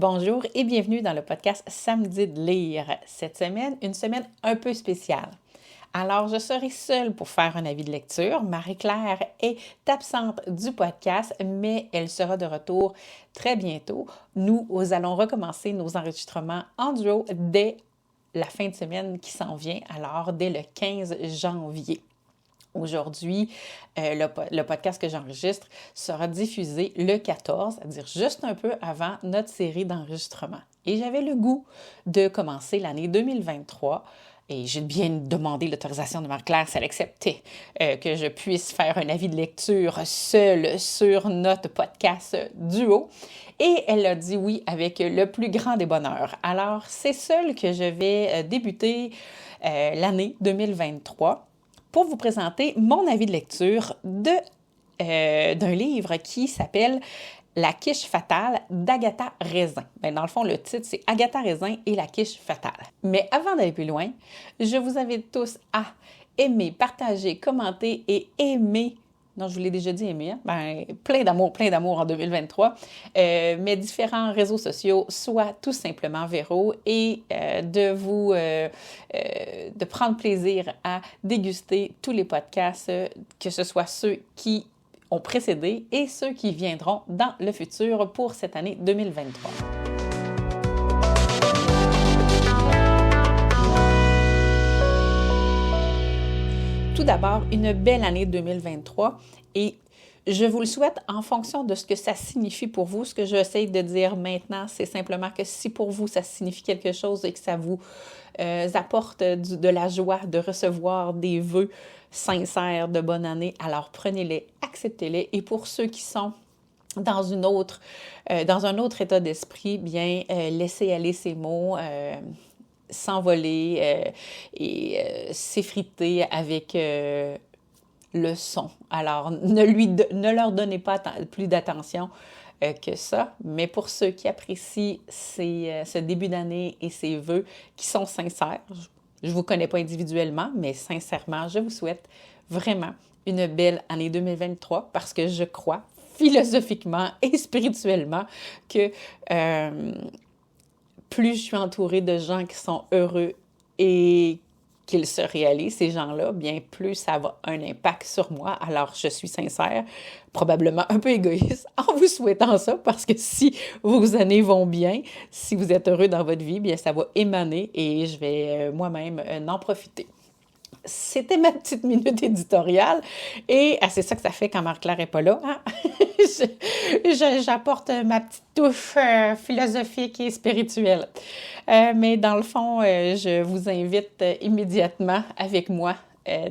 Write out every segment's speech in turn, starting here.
Bonjour et bienvenue dans le podcast Samedi de lire. Cette semaine, une semaine un peu spéciale. Alors, je serai seule pour faire un avis de lecture. Marie-Claire est absente du podcast, mais elle sera de retour très bientôt. Nous allons recommencer nos enregistrements en duo dès la fin de semaine qui s'en vient, alors dès le 15 janvier. Aujourd'hui, le podcast que j'enregistre sera diffusé le 14, c'est-à-dire juste un peu avant notre série d'enregistrement. Et j'avais le goût de commencer l'année 2023 et j'ai bien demandé l'autorisation de Marie-Claire si elle acceptait que je puisse faire un avis de lecture seul sur notre podcast duo. Et elle a dit oui avec le plus grand des bonheurs. Alors, c'est seul que je vais débuter l'année 2023 pour vous présenter mon avis de lecture d'un livre qui s'appelle « La quiche fatale » d'Agatha Raisin. Dans le fond, le titre, c'est « Agatha Raisin et la quiche fatale ». Mais avant d'aller plus loin, je vous invite tous à aimer, partager, commenter et aimer. Non, je vous l'ai déjà dit, aimer, hein? Plein d'amour en 2023. Mes différents réseaux sociaux, soit tout simplement Véro, et de prendre plaisir à déguster tous les podcasts, que ce soit ceux qui ont précédé et ceux qui viendront dans le futur pour cette année 2023. Tout d'abord, une belle année 2023 et je vous le souhaite en fonction de ce que ça signifie pour vous. Ce que j'essaie de dire maintenant, c'est simplement que si pour vous, ça signifie quelque chose et que ça vous apporte de la joie de recevoir des vœux sincères de bonne année, alors prenez-les, acceptez-les. Et pour ceux qui sont dans un autre état d'esprit, bien, laissez aller ces mots, s'envoler et s'effriter avec le son. Alors, ne leur donnez pas plus d'attention que ça, mais pour ceux qui apprécient ce début d'année et ces vœux qui sont sincères, je ne vous connais pas individuellement, mais sincèrement, je vous souhaite vraiment une belle année 2023 parce que je crois philosophiquement et spirituellement que plus je suis entourée de gens qui sont heureux et qu'ils se réalisent, ces gens-là, bien plus ça va un impact sur moi. Alors, je suis sincère, probablement un peu égoïste en vous souhaitant ça, parce que si vos années vont bien, si vous êtes heureux dans votre vie, bien ça va émaner et je vais moi-même en profiter. C'était ma petite minute éditoriale et c'est ça que ça fait quand Marie-Claire n'est pas là. Hein? J'apporte ma petite touche philosophique et spirituelle. Mais dans le fond, je vous invite immédiatement avec moi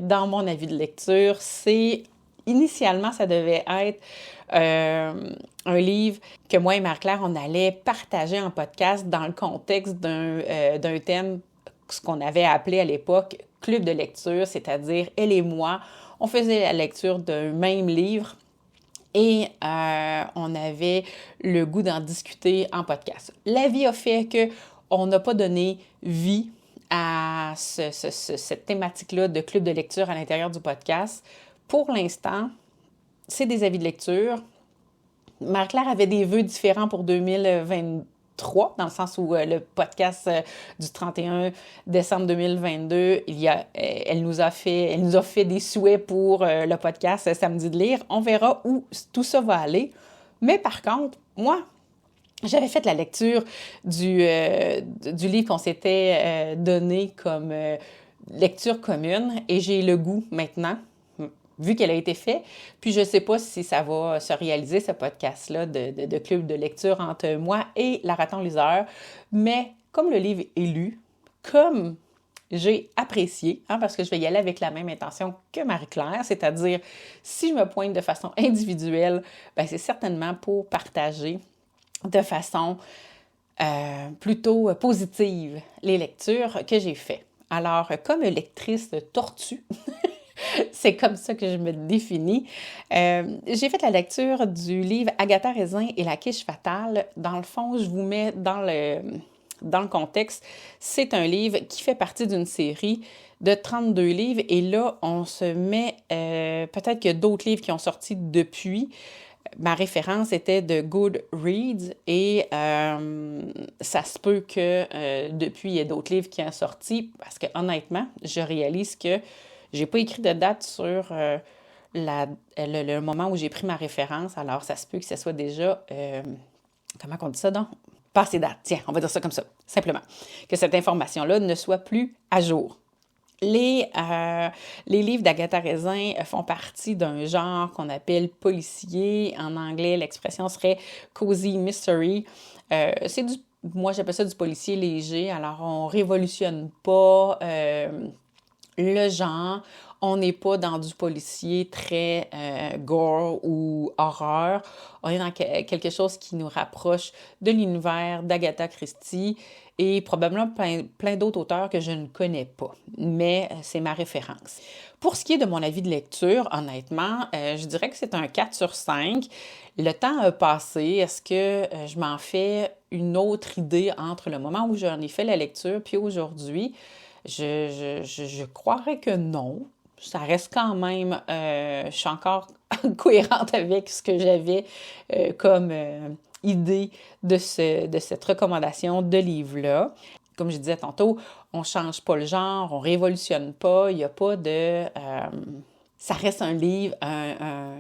dans mon avis de lecture. Initialement, ça devait être un livre que moi et Marie-Claire, on allait partager en podcast dans le contexte d'un thème, ce qu'on avait appelé à l'époque club de lecture, c'est-à-dire elle et moi, on faisait la lecture d'un même livre et on avait le goût d'en discuter en podcast. La vie a fait qu'on n'a pas donné vie à cette thématique-là de club de lecture à l'intérieur du podcast. Pour l'instant, c'est des avis de lecture. Marie-Claire avait des vœux différents pour 2023, dans le sens où le podcast du 31 décembre 2022, elle nous a fait des souhaits pour le podcast Samedi de lire. On verra où tout ça va aller. Mais par contre, moi, j'avais fait la lecture du livre qu'on s'était donné comme lecture commune et j'ai le goût maintenant, vu qu'elle a été faite, puis je ne sais pas si ça va se réaliser, ce podcast-là de club de lecture entre moi et la raton-liseur, mais comme le livre est lu, comme j'ai apprécié, parce que je vais y aller avec la même intention que Marie-Claire, c'est-à-dire, si je me pointe de façon individuelle, bien, c'est certainement pour partager de façon plutôt positive les lectures que j'ai faites. Alors, comme lectrice tortue, c'est comme ça que je me définis. J'ai fait la lecture du livre Agatha Raisin et la quiche fatale. Dans le fond, je vous mets dans le contexte. C'est un livre qui fait partie d'une série de 32 livres. Et là, on se met... peut-être qu'il y a d'autres livres qui ont sorti depuis. Ma référence était de Goodreads et ça se peut que depuis, il y ait d'autres livres qui ont sorti parce que honnêtement, je réalise que j'ai pas écrit de date sur le moment où j'ai pris ma référence. Alors, ça se peut que ce soit déjà, comment on dit ça donc? Passé date. Tiens, on va dire ça comme ça, simplement. Que cette information-là ne soit plus à jour. Les livres d'Agatha Raisin font partie d'un genre qu'on appelle policier. En anglais, l'expression serait cozy mystery. Moi, j'appelle ça du policier léger. Alors, on révolutionne pas le genre. On n'est pas dans du policier très gore ou horreur. On est dans quelque chose qui nous rapproche de l'univers d'Agatha Christie et probablement plein d'autres auteurs que je ne connais pas. Mais c'est ma référence. Pour ce qui est de mon avis de lecture, honnêtement, je dirais que c'est un 4 sur 5. Le temps a passé. Est-ce que je m'en fais une autre idée entre le moment où j'en ai fait la lecture puis aujourd'hui? Je croirais que non. Ça reste quand même, je suis encore cohérente avec ce que j'avais comme idée de cette recommandation de livre-là. Comme je disais tantôt, on ne change pas le genre, on ne révolutionne pas, il n'y a pas de... ça reste un livre,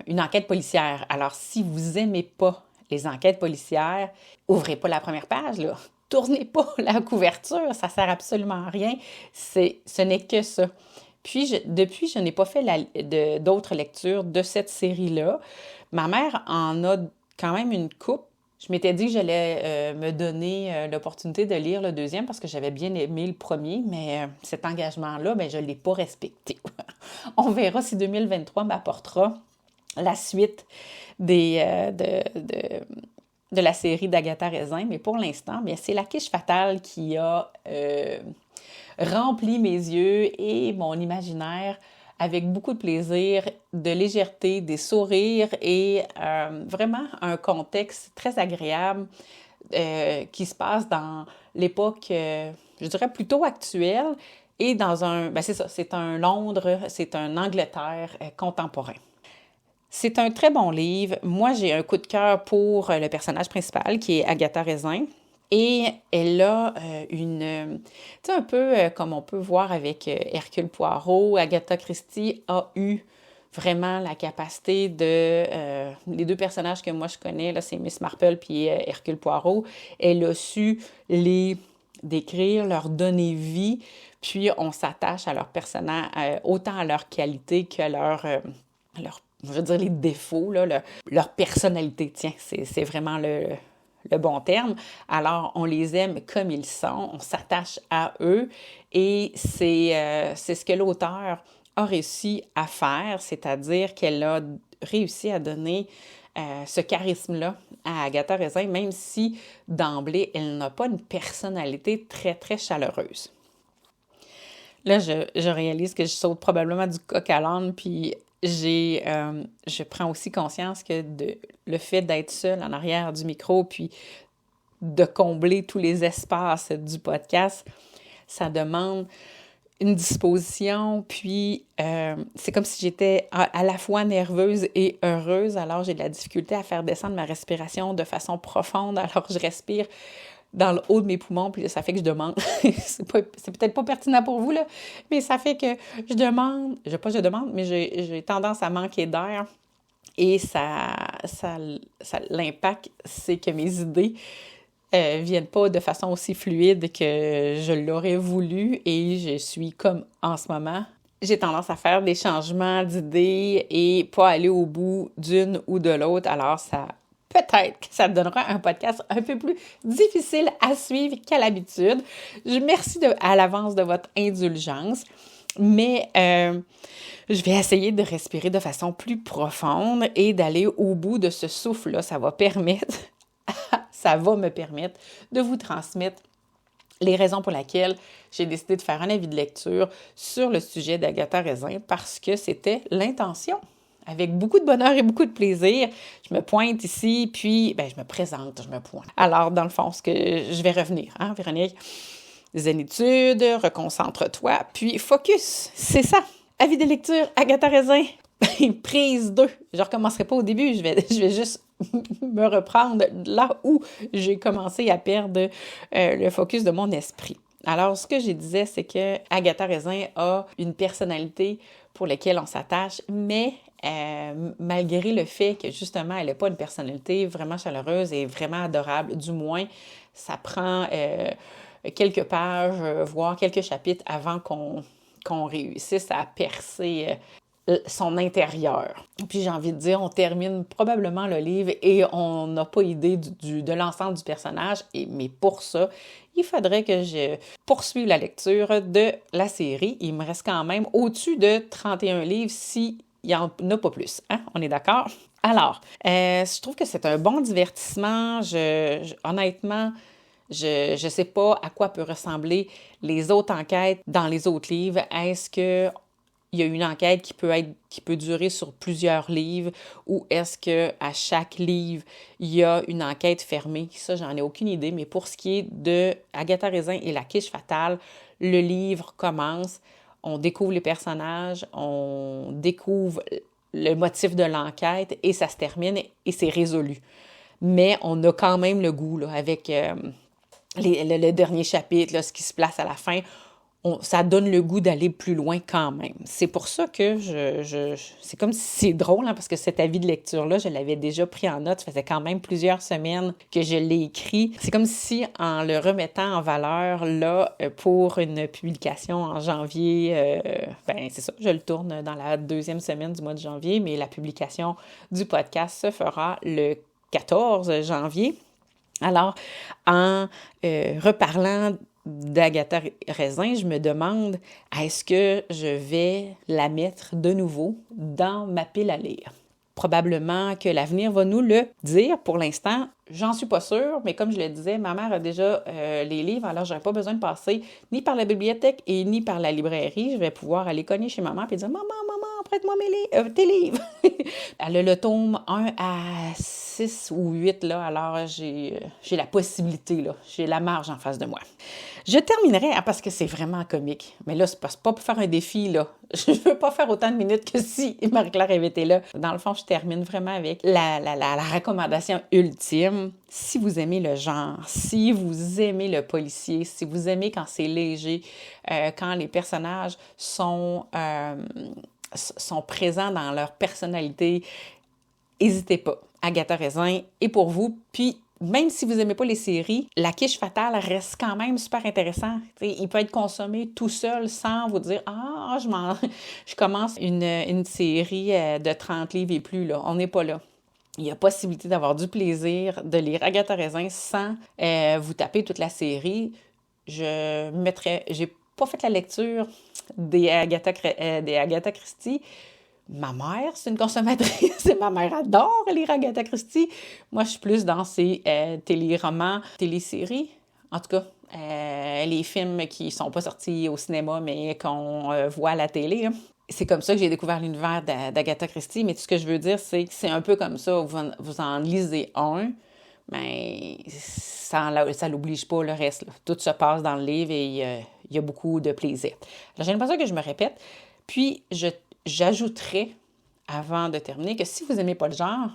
une enquête policière. Alors, si vous n'aimez pas les enquêtes policières, ouvrez pas la première page, là. Tournez pas la couverture, ça ne sert absolument à rien. Ce n'est que ça. Puis, depuis, je n'ai pas fait d'autres lectures de cette série-là. Ma mère en a quand même une coupe. Je m'étais dit que j'allais me donner l'opportunité de lire le deuxième parce que j'avais bien aimé le premier, mais cet engagement-là, je ne l'ai pas respecté. On verra si 2023 m'apportera la suite de la série d'Agatha Raisin, mais pour l'instant, c'est La Quiche fatale qui a rempli mes yeux et mon imaginaire avec beaucoup de plaisir, de légèreté, des sourires et vraiment un contexte très agréable qui se passe dans l'époque, je dirais plutôt actuelle et dans c'est un Londres, c'est un Angleterre contemporain. C'est un très bon livre. Moi, j'ai un coup de cœur pour le personnage principal qui est Agatha Raisin. Et elle a un peu comme on peut voir avec Hercule Poirot, Agatha Christie a eu vraiment la capacité les deux personnages que moi je connais, là, c'est Miss Marple puis Hercule Poirot, elle a su les décrire, leur donner vie, puis on s'attache à leurs personnages, autant à leur qualité que je veux dire les défauts, là, leur personnalité, tiens, c'est vraiment le bon terme. Alors, on les aime comme ils sont, on s'attache à eux et c'est ce que l'auteur a réussi à faire, c'est-à-dire qu'elle a réussi à donner ce charisme-là à Agatha Raisin, même si d'emblée, elle n'a pas une personnalité très, très chaleureuse. Là, je réalise que je saute probablement du coq à l'âne, puis je prends aussi conscience que le fait d'être seule en arrière du micro, puis de combler tous les espaces du podcast, ça demande une disposition, puis c'est comme si j'étais à la fois nerveuse et heureuse, alors j'ai de la difficulté à faire descendre ma respiration de façon profonde, alors je respire dans le haut de mes poumons, puis ça fait que je demande, c'est peut-être pas pertinent pour vous, là, mais ça fait que mais j'ai tendance à manquer d'air, et l'impact, c'est que mes idées viennent pas de façon aussi fluide que je l'aurais voulu, et je suis comme en ce moment. J'ai tendance à faire des changements d'idées et pas aller au bout d'une ou de l'autre, alors peut-être que ça donnera un podcast un peu plus difficile à suivre qu'à l'habitude. Je remercie à l'avance de votre indulgence, mais je vais essayer de respirer de façon plus profonde et d'aller au bout de ce souffle-là. Ça va me permettre de vous transmettre les raisons pour lesquelles j'ai décidé de faire un avis de lecture sur le sujet d'Agatha Raisin, parce que c'était l'intention. Avec beaucoup de bonheur et beaucoup de plaisir, je me pointe ici, puis je me présente, je me pointe. Alors, dans le fond, je vais revenir, Véronique? Zénitude, reconcentre-toi, puis focus, c'est ça. Avis de lecture, Agatha Raisin. Prise 2. Je ne recommencerai pas au début, je vais juste me reprendre là où j'ai commencé à perdre le focus de mon esprit. Alors, ce que je disais, c'est que Agatha Raisin a une personnalité pour laquelle on s'attache, mais malgré le fait que, justement, elle n'a pas une personnalité vraiment chaleureuse et vraiment adorable, du moins, ça prend quelques pages, voire quelques chapitres avant qu'on réussisse à percer son intérieur. Puis j'ai envie de dire, on termine probablement le livre et on n'a pas idée de l'ensemble du personnage, mais pour ça, il faudrait que je poursuive la lecture de la série. Il me reste quand même au-dessus de 31 livres s'il n'y en a pas plus. Hein? On est d'accord? Alors, je trouve que c'est un bon divertissement. Honnêtement, je ne sais pas à quoi peut ressembler les autres enquêtes dans les autres livres. Est-ce que il y a une enquête qui peut durer sur plusieurs livres ou est-ce qu'à chaque livre, il y a une enquête fermée? Ça, j'en ai aucune idée, mais pour ce qui est de Agatha Raisin et la quiche fatale, le livre commence, on découvre les personnages, on découvre le motif de l'enquête et ça se termine et c'est résolu. Mais on a quand même le goût, là, avec le dernier chapitre, là, ce qui se place à la fin, ça donne le goût d'aller plus loin quand même. C'est pour ça que c'est comme si c'est drôle, hein, parce que cet avis de lecture-là, je l'avais déjà pris en note. Ça faisait quand même plusieurs semaines que je l'ai écrit. C'est comme si, en le remettant en valeur, là, pour une publication en janvier, c'est ça, je le tourne dans la 2e semaine du mois de janvier, mais la publication du podcast se fera le 14 janvier. Alors, en reparlant d'Agatha Raisin, je me demande, est-ce que je vais la mettre de nouveau dans ma pile à lire? Probablement que l'avenir va nous le dire. Pour l'instant, j'en suis pas sûre, mais comme je le disais, ma mère a déjà les livres, alors je n'aurai pas besoin de passer ni par la bibliothèque et ni par la librairie. Je vais pouvoir aller cogner chez maman et dire « Maman, prête-moi tes livres! » Elle a le tome 1 à 6 ou 8, là, alors j'ai la possibilité, là, j'ai la marge en face de moi. Je terminerai, parce que c'est vraiment comique, mais là, c'est pas pour faire un défi, là. Je veux pas faire autant de minutes que si Marie-Claire avait été là. Dans le fond, je termine vraiment avec la recommandation ultime. Si vous aimez le genre, si vous aimez le policier, si vous aimez quand c'est léger, quand les personnages sont présents dans leur personnalité, n'hésitez pas. Agatha Raisin est pour vous. Puis, même si vous n'aimez pas les séries, la quiche fatale reste quand même super intéressant. T'sais, il peut être consommé tout seul sans vous dire « Ah, je commence une série de 30 livres et plus. » Là. On n'est pas là. Il y a possibilité d'avoir du plaisir de lire Agatha Raisin sans vous taper toute la série. J'ai pas fait la lecture des Agatha Christie. Ma mère, c'est une consommatrice et ma mère adore lire Agatha Christie. Moi, je suis plus dans ces téléromans, téléséries. En tout cas, les films qui sont pas sortis au cinéma, mais qu'on voit à la télé. Hein. C'est comme ça que j'ai découvert l'univers d'Agatha Christie. Mais tout ce que je veux dire, c'est que c'est un peu comme ça. Vous en lisez un, mais ça l'oblige pas le reste. Là. Tout se passe dans le livre et il y a beaucoup de plaisir. Alors, j'ai l'impression que je me répète. Puis, j'ajouterais, avant de terminer, que si vous n'aimez pas le genre,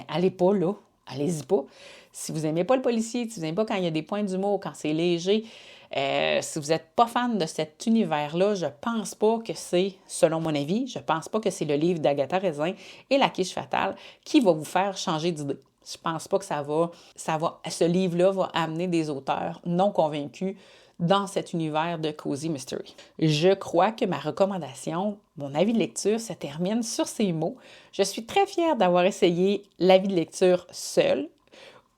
allez pas là, allez-y pas. Si vous n'aimez pas le policier, si vous n'aimez pas quand il y a des points d'humour, quand c'est léger, si vous n'êtes pas fan de cet univers-là, je pense pas que c'est, selon mon avis, je pense pas que c'est le livre d'Agatha Raisin et La quiche fatale qui va vous faire changer d'idée. Je pense pas que ce livre-là va amener des auteurs non convaincus dans cet univers de Cozy Mystery. Je crois que ma recommandation, mon avis de lecture, se termine sur ces mots. Je suis très fière d'avoir essayé l'avis de lecture seul.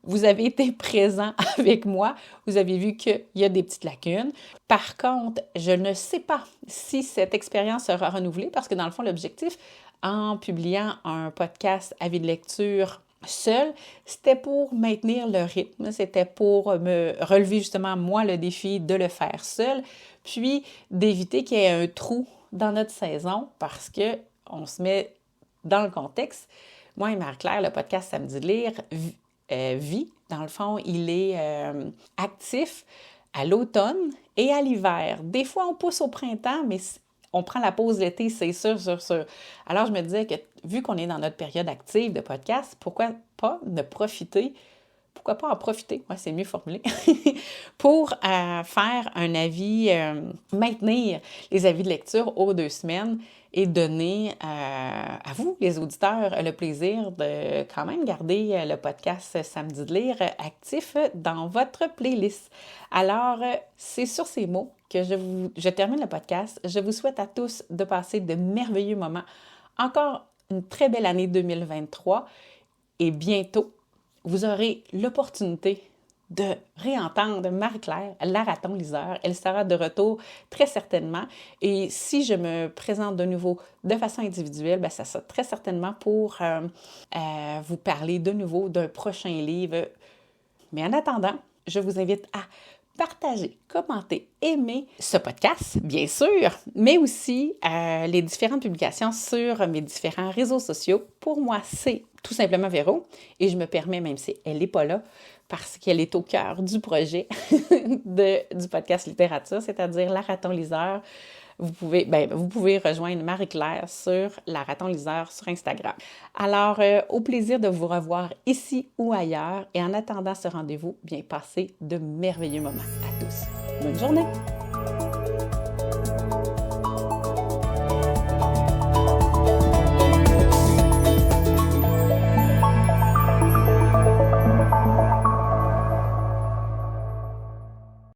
Vous avez été présent avec moi. Vous avez vu qu'il y a des petites lacunes. Par contre, je ne sais pas si cette expérience sera renouvelée parce que dans le fond, l'objectif, en publiant un podcast avis de lecture seul, c'était pour maintenir le rythme, c'était pour me relever justement moi le défi de le faire seul, puis d'éviter qu'il y ait un trou dans notre saison parce que on se met dans le contexte. Moi et Marie-Claire, le podcast Samedi de lire vit, dans le fond, il est actif à l'automne et à l'hiver. Des fois, on pousse au printemps, mais on prend la pause l'été, c'est sûr, sûr, sûr. Alors, je me disais que vu qu'on est dans notre période active de podcast, pourquoi pas en profiter, ouais, c'est mieux formulé, pour faire un avis, maintenir les avis de lecture aux 2 semaines et donner à vous, les auditeurs, le plaisir de quand même garder le podcast Samedi de lire actif dans votre playlist. Alors, c'est sur ces mots que je termine le podcast. Je vous souhaite à tous de passer de merveilleux moments. Encore une très belle année 2023 et bientôt, vous aurez l'opportunité de réentendre Marie-Claire, la raton liseur. Elle sera de retour très certainement. Et si je me présente de nouveau de façon individuelle, bien, ça sera très certainement pour vous parler de nouveau d'un prochain livre. Mais en attendant, je vous invite à partager, commenter, aimer ce podcast, bien sûr, mais aussi les différentes publications sur mes différents réseaux sociaux. Pour moi, c'est tout simplement Véro, et je me permets, même si elle n'est pas là, parce qu'elle est au cœur du projet du podcast littérature, c'est-à-dire La Raton Liseur. Vous pouvez rejoindre Marie-Claire sur La Raton Liseur sur Instagram. Alors, au plaisir de vous revoir ici ou ailleurs. Et en attendant ce rendez-vous, bien passez de merveilleux moments à tous. Bonne journée!